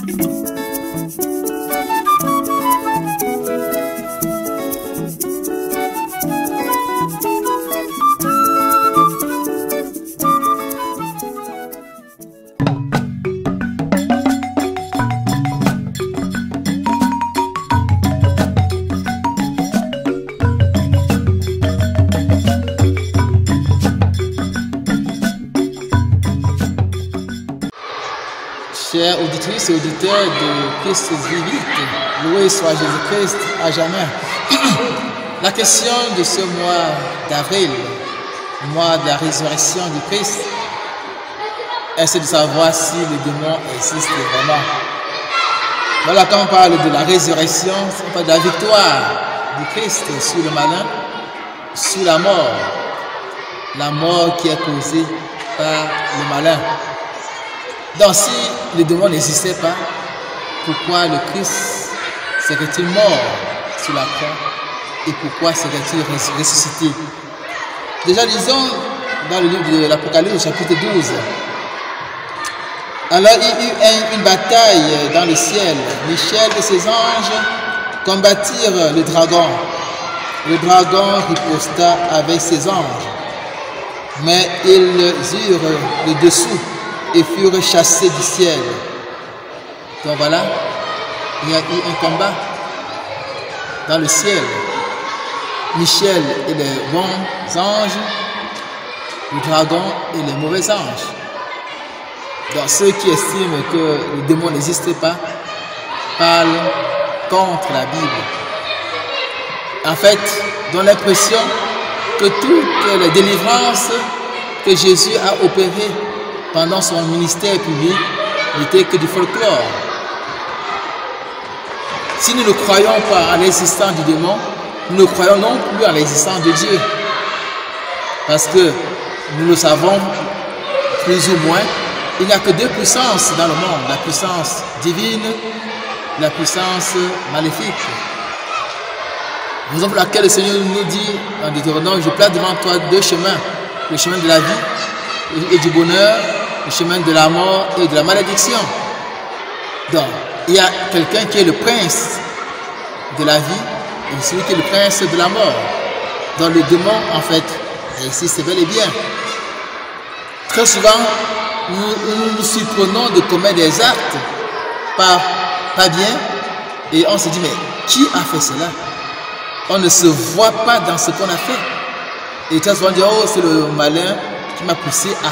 Chers auditrices et auditeurs de Christ vivite, loué soit Jésus-Christ à jamais. La question de ce mois d'avril, mois de la résurrection du Christ, est de savoir si le démon existe vraiment. Voilà, quand on parle de la résurrection, on parle de la victoire du Christ sur le malin, sur la mort qui est causée par le malin. Donc si le démon n'existait pas, pourquoi le Christ serait-il mort sur la croix et pourquoi serait-il ressuscité? Déjà lisons dans le livre de l'Apocalypse chapitre 12. Alors il y eut une bataille dans le ciel. Michel et ses anges combattirent le dragon. Le dragon riposta avec ses anges, mais ils eurent le dessous et furent chassés du ciel. Donc voilà, il y a eu un combat dans le ciel. Michel et les bons anges, le dragon et les mauvais anges. Donc ceux qui estiment que le démon n'existe pas parlent contre la Bible. En fait, dont l'impression que toutes les délivrances que Jésus a opérées pendant son ministère public n'était que du folklore. Si nous ne croyons pas à l'existence du démon, nous ne croyons non plus à l'existence de Dieu. Parce que nous le savons plus ou moins, il n'y a que deux puissances dans le monde, la puissance divine, la puissance maléfique. Raison pour laquelle le Seigneur nous dit dans Deutéronome, je place devant toi deux chemins, le chemin de la vie et du bonheur, le chemin de la mort et de la malédiction. Donc, il y a quelqu'un qui est le prince de la vie et celui qui est le prince de la mort. Donc le démon, en fait, existe bel et bien. Très souvent, nous nous surprenons de commettre des actes pas bien et on se dit, mais qui a fait cela? On ne se voit pas dans ce qu'on a fait. Et très souvent, on dit, oh, c'est le malin qui m'a poussé à...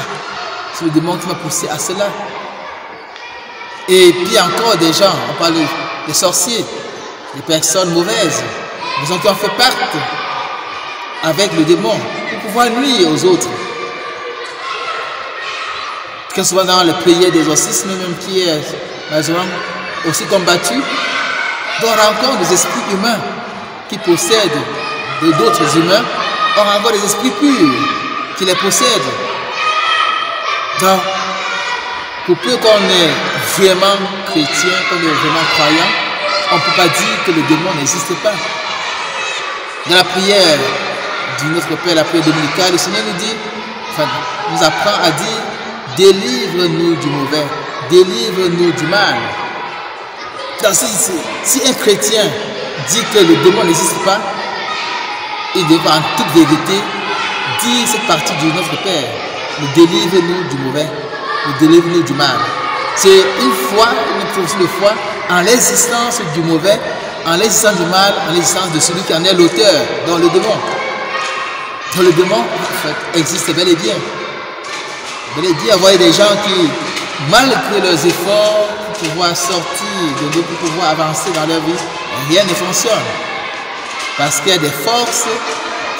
C'est le démon qui m'a poussé à cela. Et puis encore des gens, on parle des sorciers, des personnes mauvaises, des gens qui ont fait pacte avec le démon pour pouvoir nuire aux autres. Très souvent dans le prière d'exorcisme, même qui est aussi combattu, on rencontre des esprits humains qui possèdent d'autres humains, on rencontre des esprits purs qui les possèdent. Donc, pour peu qu'on est vraiment chrétien, qu'on est vraiment croyant, on ne peut pas dire que le démon n'existe pas. Dans la prière du Notre Père, la prière dominicale, le Seigneur nous dit, enfin, nous apprend à dire, délivre-nous du mauvais, délivre-nous du mal. Donc, si un chrétien dit que le démon n'existe pas, il devra en toute vérité dire cette partie du Notre Père. Nous délivre-nous du mauvais, nous délivre-nous du mal. C'est une foi, une profession de foi en l'existence du mauvais, en l'existence du mal, en l'existence de celui qui en est l'auteur, dans le démon. Dans le démon, en fait, existe bel et bien. Bel et bien, vous voyez des gens qui, malgré leurs efforts pour pouvoir sortir de l'eau, pour pouvoir avancer dans leur vie, rien ne fonctionne. Parce qu'il y a des forces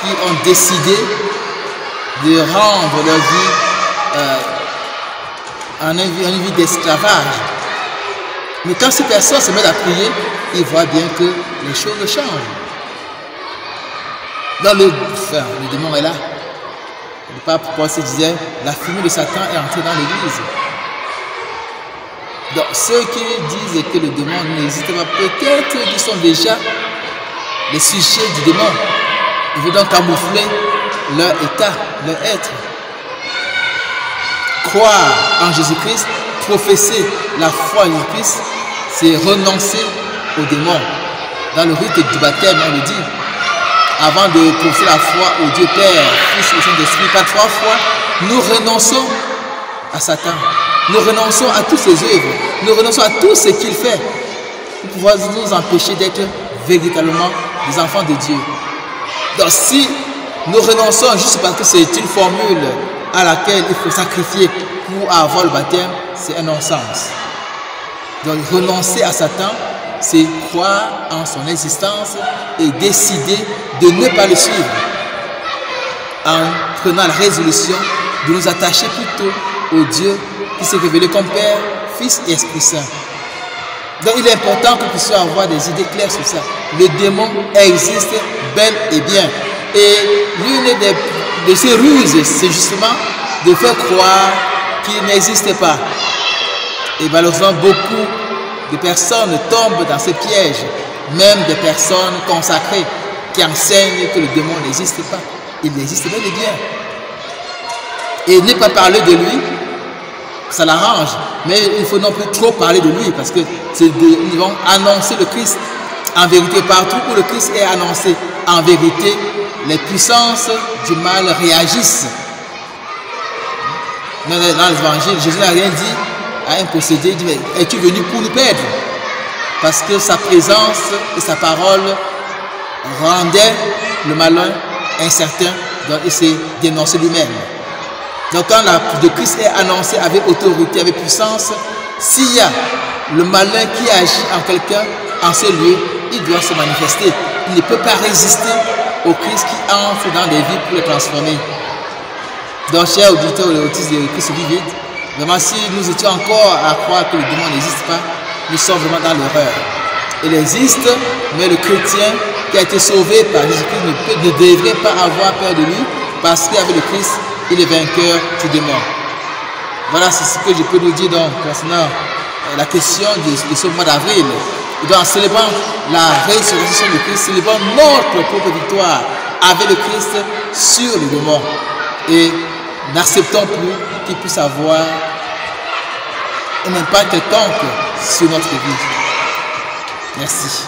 qui ont décidé de rendre leur vie en une vie d'esclavage. Mais quand ces personnes se mettent à prier, ils voient bien que les choses changent. Dans le démon est là. Le pape Paul se disait, la fumée de Satan est entrée dans l'église. Donc ceux qui disent que le démon n'existe pas, peut-être qu'ils sont déjà les sujets du démon. Ils veulent donc camoufler leur état, leur être. Croire en Jésus-Christ, professer la foi en Jésus-Christ, c'est renoncer aux démons. Dans le rite du baptême, on le dit, avant de professer la foi au Dieu Père, Fils et Saint-Esprit, par 3 fois, nous renonçons à Satan. Nous renonçons à toutes ses œuvres. Nous renonçons à tout ce qu'il fait pour pouvoir nous empêcher d'être véritablement des enfants de Dieu. Donc si nous renonçons juste parce que c'est une formule à laquelle il faut sacrifier pour avoir le baptême, c'est un non-sens. Donc renoncer à Satan, c'est croire en son existence et décider de ne pas le suivre en prenant la résolution de nous attacher plutôt au Dieu qui s'est révélé comme Père, Fils et Esprit Saint. Donc il est important que nous puissions avoir des idées claires sur ça. Le démon existe bel et bien. Et l'une de ses ruses, c'est justement de faire croire qu'il n'existe pas. Et malheureusement, beaucoup de personnes tombent dans ce piège, même des personnes consacrées qui enseignent que le démon n'existe pas. Il existe bel et bien. Et ne pas parler de lui, ça l'arrange. Mais il faut non plus trop parler de lui parce que ils vont annoncer le Christ. En vérité, partout où le Christ est annoncé, en vérité, les puissances du mal réagissent. Dans l'évangile, Jésus n'a rien dit à un possédé, il dit, mais es-tu venu pour nous perdre? Parce que sa présence et sa parole rendaient le malin incertain, donc il s'est dénoncé lui-même. Donc quand le Christ est annoncé avec autorité, avec puissance, s'il y a le malin qui agit en quelqu'un, en ce lieu, il doit se manifester. Il ne peut pas résister au Christ qui entre dans des vies pour les transformer. Donc, chers auditeurs et auditrices de Christ vivide, vraiment, si nous étions encore à croire que le démon n'existe pas, nous sommes vraiment dans l'erreur. Il existe, mais le chrétien qui a été sauvé par Jésus-Christ ne devrait pas avoir peur de lui, parce qu'avec le Christ, il est vainqueur du démon. Voilà, c'est ce que je peux nous dire donc concernant la question de ce mois d'avril. Et donc, en célébrant la résurrection de Christ, célébrons notre propre victoire avec le Christ sur le démon. Et n'acceptons plus qu'il puisse avoir un impact quelconque sur notre vie. Merci.